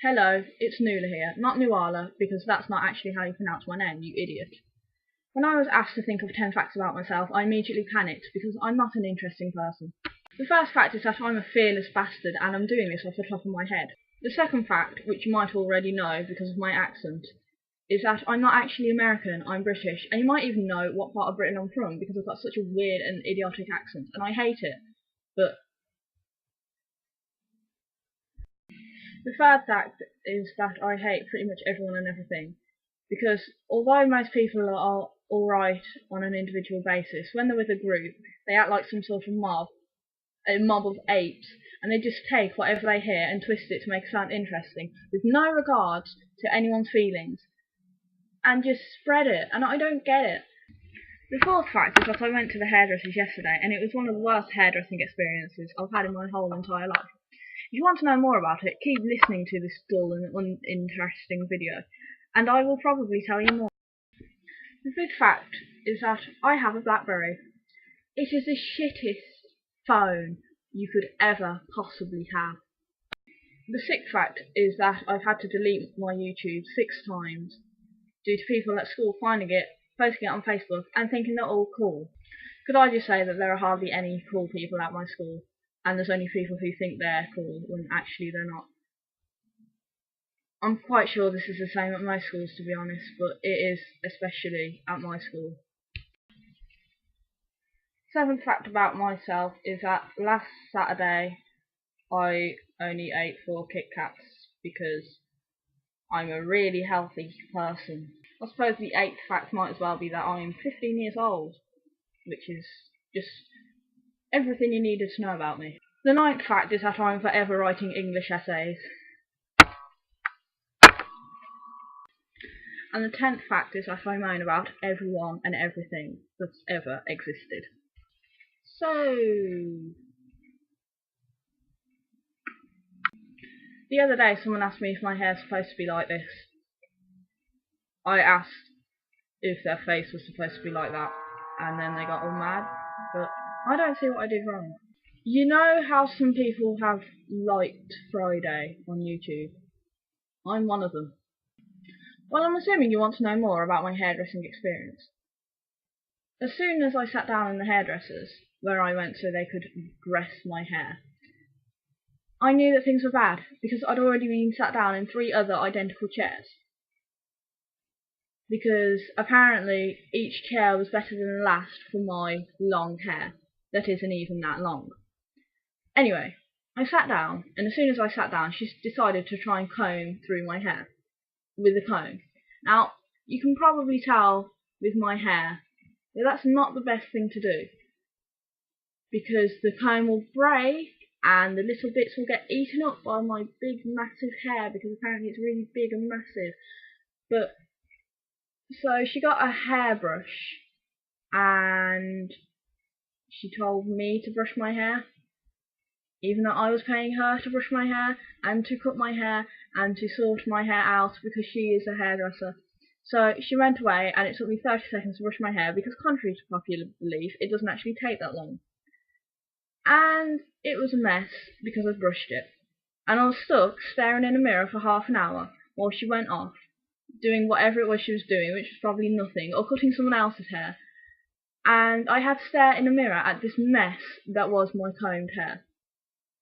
Hello, it's Nuala here, not Nuala, because that's not actually how you pronounce my name, you idiot. When I was asked to think of 10 facts about myself, I immediately panicked, because I'm not an interesting person. The first fact is that I'm a fearless bastard, and I'm doing this off the top of my head. The second fact, which you might already know because of my accent, is that I'm not actually American, I'm British, and you might even know what part of Britain I'm from, because I've got such a weird and idiotic accent, and I hate it. But the third fact is that I hate pretty much everyone and everything, because although most people are alright on an individual basis, when they're with a group, they act like some sort of mob, a mob of apes, and they just take whatever they hear and twist it to make it sound interesting, with no regard to anyone's feelings, and just spread it, and I don't get it. The fourth fact is that I went to the hairdressers yesterday, and it was one of the worst hairdressing experiences I've had in my whole entire life. If you want to know more about it, keep listening to this dull and uninteresting video, and I will probably tell you more. The fifth fact is that I have a BlackBerry. It is the shittest phone you could ever possibly have. The sixth fact is that I've had to delete my YouTube 6 times due to people at school finding it, posting it on Facebook, and thinking they're all cool. Could I just say that there are hardly any cool people at my school, and there's only people who think they're cool when actually they're not. I'm quite sure this is the same at most schools, to be honest, but it is especially at my school. Seventh fact about myself is that last Saturday I only ate 4 Kit Kats because I'm a really healthy person. I suppose the 8th fact might as well be that I'm 15 years old, which is just everything you needed to know about me. The 9th fact is that I'm forever writing English essays. And the 10th fact is that I moan about everyone and everything that's ever existed. So, the other day someone asked me if my hair's supposed to be like this. I asked if their face was supposed to be like that, and then they got all mad, but I don't see what I did wrong. You know how some people have liked Friday on YouTube? I'm one of them. Well, I'm assuming you want to know more about my hairdressing experience. As soon as I sat down in the hairdressers, where I went so they could dress my hair, I knew that things were bad, because I'd already been sat down in 3 other identical chairs. Because apparently each chair was better than the last for my long hair, that isn't even that long. Anyway, I sat down, and as soon as I sat down, she decided to try and comb through my hair with a comb. Now, you can probably tell with my hair that that's not the best thing to do, because the comb will break and the little bits will get eaten up by my big massive hair, because apparently it's really big and massive. But so she got a hairbrush and she told me to brush my hair, even though I was paying her to brush my hair and to cut my hair and to sort my hair out, because she is a hairdresser. So she went away, and it took me 30 seconds to brush my hair, because contrary to popular belief, it doesn't actually take that long. And it was a mess, because I brushed it. And I was stuck staring in a mirror for half an hour while she went off, doing whatever it was she was doing, which was probably nothing, or cutting someone else's hair. And I had to stare in a mirror at this mess that was my combed hair.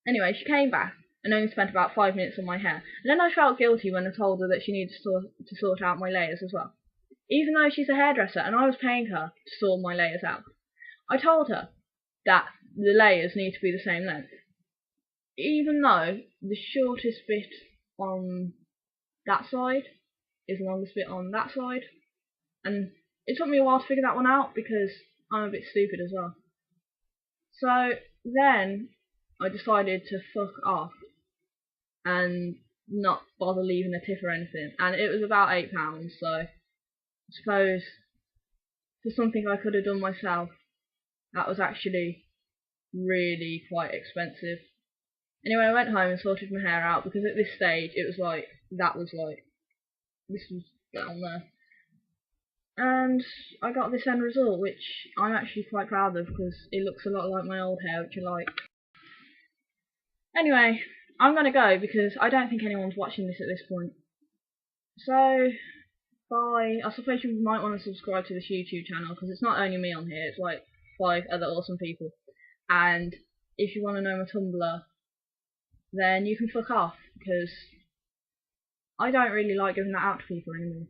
Anyway, she came back and only spent about 5 minutes on my hair, and then I felt guilty when I told her that she needed to sort out my layers as well. Even though she's a hairdresser and I was paying her to sort my layers out, I told her that the layers need to be the same length. Even though the shortest bit on that side is the longest bit on that side. And it took me a while to figure that one out, because I'm a bit stupid as well. So then I decided to fuck off and not bother leaving a tip or anything, and it was about £8, so I suppose for something I could have done myself, that was actually really quite expensive. Anyway, I went home and sorted my hair out, because at this stage it was like, this was down there. And I got this end result, which I'm actually quite proud of, because it looks a lot like my old hair, which I like. Anyway, I'm gonna go because I don't think anyone's watching this at this point. So, bye. I suppose you might want to subscribe to this YouTube channel because it's not only me on here, it's like 5 other awesome people. And if you want to know my Tumblr, then you can fuck off because I don't really like giving that out to people anymore.